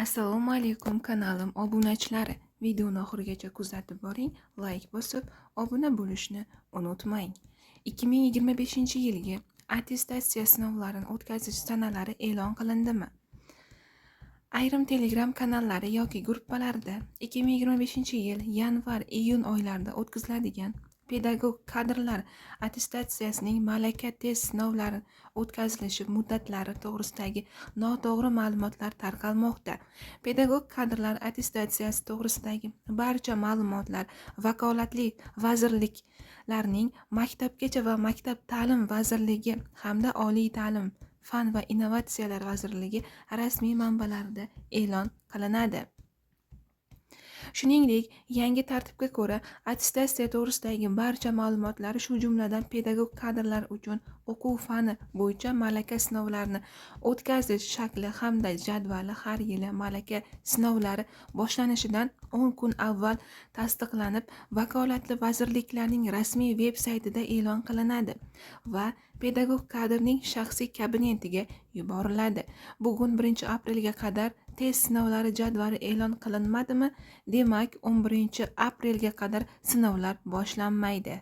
Assalomu alaykum kanalim obunachilari. Videoni oxirigacha kuzatib boring, like bosib, obuna bo'lishni unutmang. 2025-yilgi attestatsiya sinovlarini o'tkazish sanalari e'lon qilindimi? Ayrim Telegram kanallari yoki gruppalarda 2025-yil yanvar-iyun oylarida o'tkaziladigan pedagog kadrlar attestatsiyasining malaka test sinovlari o'tkazilishi muddatlari to'g'risidagi noto'g'ri ma'lumotlar tarqalmoqda. Pedagog kadrlar attestatsiyasi to'g'risidagi barcha ma'lumotlar vakolatli vazirliklarning Maktabgacha va Maktab ta'lim vazirligi hamda Oliy ta'lim, fan va innovatsiyalar vazirligi rasmiy manbalarida e'lon qilinadi. Shuningdek, yangi tartibga ko'ra, attestatsiya to'g'risidagi barcha ma'lumotlar, shu jumladan pedagog kadrlar uchun o'quv fani bo'yicha malaka sinovlarini o'tkazish shakli hamda jadvali har yili malaka sinovlari boshlanishidan 10 kun avval tasdiqlanib, vakolatli vazirliklarning rasmiy veb-saytida e'lon qilinadi va pedagog kadrning shaxsiy kabinetiga yuboriladi. Bugun 1-aprelga qadar test sinovlari jadvali e'lon qilinmadimi? Demak, 11-aprelga qadar sinovlar boshlanmaydi.